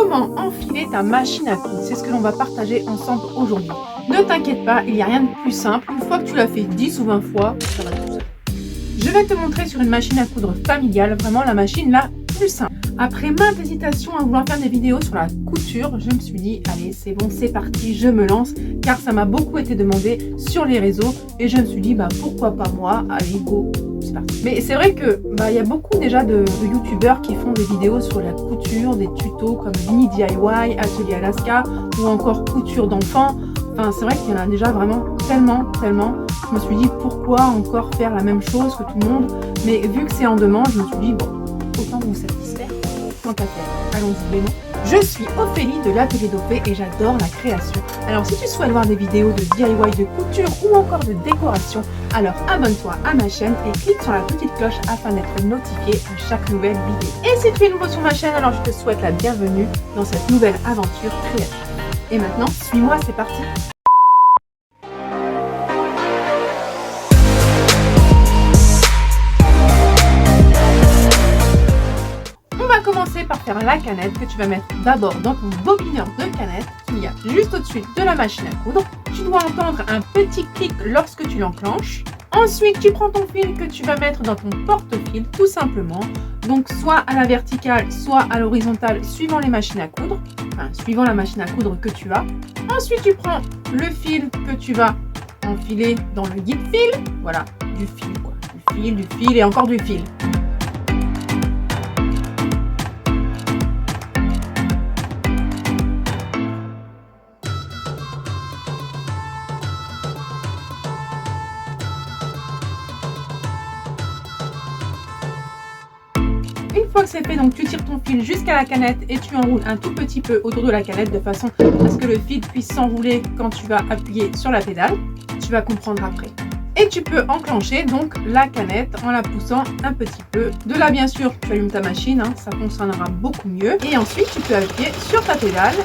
Comment enfiler ta machine à coudre? C'est ce que l'on va partager ensemble aujourd'hui. Ne t'inquiète pas, il n'y a rien de plus simple. Une fois que tu l'as fait 10 ou 20 fois, ça va tout seul. Je vais te montrer sur une machine à coudre familiale, vraiment la machine la plus simple. Après maintes hésitations à vouloir faire des vidéos sur la couture, je me suis dit, allez, c'est bon, c'est parti, je me lance, car ça m'a beaucoup été demandé sur les réseaux, et je me suis dit, pourquoi pas moi, allez, go, c'est parti. Mais c'est vrai que, y a beaucoup déjà de youtubeurs qui font des vidéos sur la couture, des tutos comme Mini DIY, Atelier Alaska, ou encore couture d'enfants. Enfin, c'est vrai qu'il y en a déjà vraiment tellement. Je me suis dit, pourquoi encore faire la même chose que tout le monde? Mais vu que c'est en demande, je me suis dit, bon, autant vous satisfaire. Tant qu'à faire, allons-y Léon. Je suis Ophélie de l'Atelier d'Opé et j'adore la création. Alors si tu souhaites voir des vidéos de DIY, de couture ou encore de décoration, alors abonne-toi à ma chaîne et clique sur la petite cloche afin d'être notifié à chaque nouvelle vidéo. Et si tu es nouveau sur ma chaîne, alors je te souhaite la bienvenue dans cette nouvelle aventure créative. Et maintenant, suis-moi, c'est parti! Commencer par faire la canette que tu vas mettre d'abord dans ton bobineur de canette qu'il y a juste au-dessus de la machine à coudre. Tu dois entendre un petit clic lorsque tu l'enclenches. Ensuite, tu prends ton fil que tu vas mettre dans ton porte-fil tout simplement. Donc soit à la verticale, soit à l'horizontale suivant les machines à coudre. Enfin, suivant la machine à coudre que tu as. Ensuite, tu prends le fil que tu vas enfiler dans le guide-fil. Voilà, du fil quoi. Du fil et encore du fil. Une fois que c'est fait, donc tu tires ton fil jusqu'à la canette et tu enroules un tout petit peu autour de la canette de façon à ce que le fil puisse s'enrouler quand tu vas appuyer sur la pédale. Tu vas comprendre après. Et tu peux enclencher donc la canette en la poussant un petit peu. De là, bien sûr, tu allumes ta machine, ça fonctionnera beaucoup mieux. Et ensuite, tu peux appuyer sur ta pédale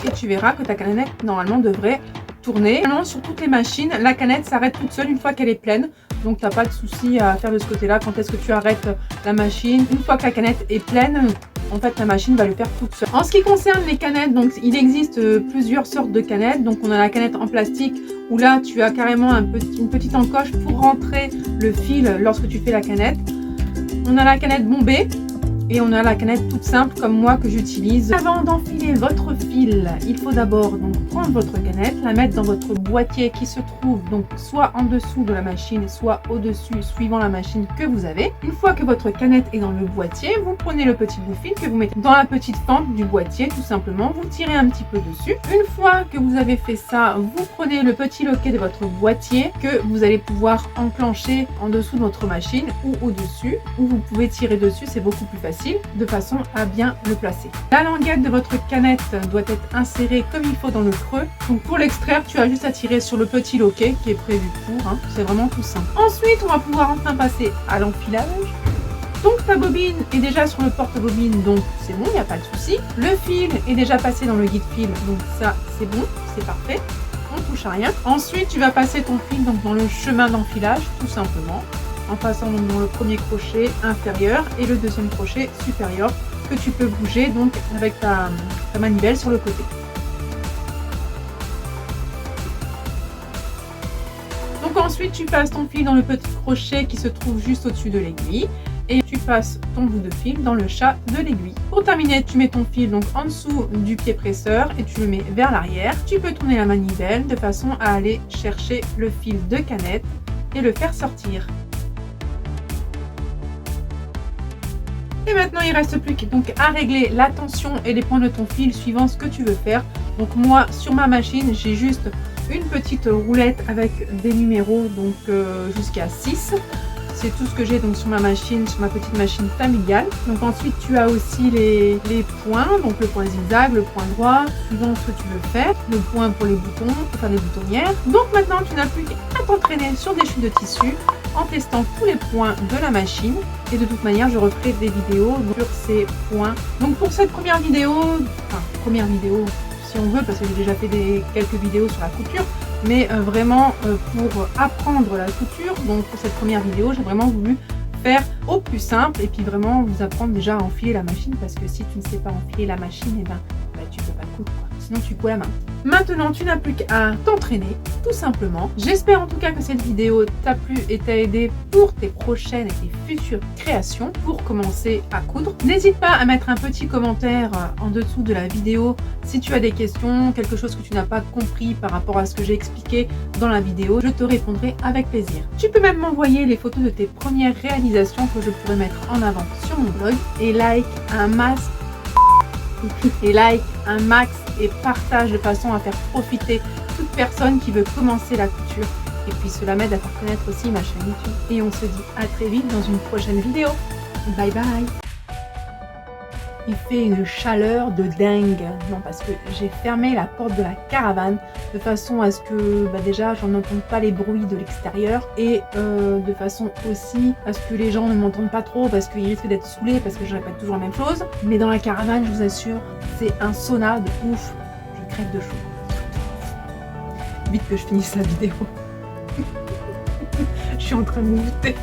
et tu verras que ta canette, normalement, devrait tourner. Normalement, sur toutes les machines, la canette s'arrête toute seule une fois qu'elle est pleine. Donc, tu n'as pas de souci à faire de ce côté-là. Quand est-ce que tu arrêtes la machine? Une fois que la canette est pleine, en fait, la machine va le faire toute seule. En ce qui concerne les canettes, donc il existe plusieurs sortes de canettes. Donc, on a la canette en plastique où là, tu as carrément une petite encoche pour rentrer le fil lorsque tu fais la canette. On a la canette bombée. Et on a la canette toute simple comme moi que j'utilise. Avant d'enfiler votre fil, il faut d'abord donc prendre votre canette, la mettre dans votre boîtier qui se trouve donc soit en dessous de la machine, soit au-dessus suivant la machine que vous avez. Une fois que votre canette est dans le boîtier, vous prenez le petit bout de fil que vous mettez dans la petite fente du boîtier tout simplement. Vous tirez un petit peu dessus. Une fois que vous avez fait ça, vous prenez le petit loquet de votre boîtier que vous allez pouvoir enclencher en dessous de votre machine ou au-dessus, ou vous pouvez tirer dessus, c'est beaucoup plus facile, de façon à bien le placer. La languette de votre canette doit être insérée comme il faut dans le creux. Donc pour l'extraire, tu as juste à tirer sur le petit loquet qui est prévu pour. C'est vraiment tout simple. Ensuite, on va pouvoir enfin passer à l'enfilage. Donc ta bobine est déjà sur le porte-bobine, donc c'est bon, il n'y a pas de souci. Le fil est déjà passé dans le guide-fil, donc ça c'est bon, c'est parfait. On touche à rien. Ensuite, tu vas passer ton fil donc dans le chemin d'enfilage, tout simplement, en passant donc dans le premier crochet inférieur et le deuxième crochet supérieur que tu peux bouger donc avec ta manivelle sur le côté. Donc ensuite tu passes ton fil dans le petit crochet qui se trouve juste au-dessus de l'aiguille et tu passes ton bout de fil dans le chat de l'aiguille. Pour terminer, tu mets ton fil donc en dessous du pied presseur et tu le mets vers l'arrière. Tu peux tourner la manivelle de façon à aller chercher le fil de canette et le faire sortir. Et maintenant, il ne reste plus donc à régler la tension et les points de ton fil suivant ce que tu veux faire. Donc moi, sur ma machine, j'ai juste une petite roulette avec des numéros donc jusqu'à 6. C'est tout ce que j'ai donc sur ma machine, sur ma petite machine familiale. Donc ensuite, tu as aussi les points, donc le point zigzag, le point droit, suivant ce que tu veux faire. Le point pour les boutons, pour faire des boutonnières. Donc maintenant, tu n'as plus qu'à t'entraîner sur des chutes de tissu en testant tous les points de la machine. Et de toute manière, je referai des vidéos sur ces points. Donc pour cette première vidéo, si on veut, parce que j'ai déjà fait quelques vidéos sur la couture, mais vraiment pour apprendre la couture, donc pour cette première vidéo, j'ai vraiment voulu faire au plus simple et puis vraiment vous apprendre déjà à enfiler la machine, parce que si tu ne sais pas enfiler la machine, et ben bah, tu peux pas coudre, quoi. Sinon tu couds à la main. Maintenant, tu n'as plus qu'à t'entraîner, tout simplement. J'espère en tout cas que cette vidéo t'a plu et t'a aidé pour tes prochaines et tes futures créations pour commencer à coudre. N'hésite pas à mettre un petit commentaire en dessous de la vidéo si tu as des questions, quelque chose que tu n'as pas compris par rapport à ce que j'ai expliqué dans la vidéo. Je te répondrai avec plaisir. Tu peux même m'envoyer les photos de tes premières réalisations que je pourrais mettre en avant sur mon blog et like un max et partage de façon à faire profiter toute personne qui veut commencer la couture. Et puis cela m'aide à faire connaître aussi ma chaîne YouTube. Et on se dit à très vite dans une prochaine vidéo. Bye bye. Il fait une chaleur de dingue. Non, parce que j'ai fermé la porte de la caravane de façon à ce que déjà j'en entende pas les bruits de l'extérieur et de façon aussi à ce que les gens ne m'entendent pas trop parce qu'ils risquent d'être saoulés parce que je répète toujours la même chose. Mais dans la caravane, je vous assure, c'est un sauna de ouf. Je crève de chaud. Vite que je finisse la vidéo. Je suis en train de me goûter.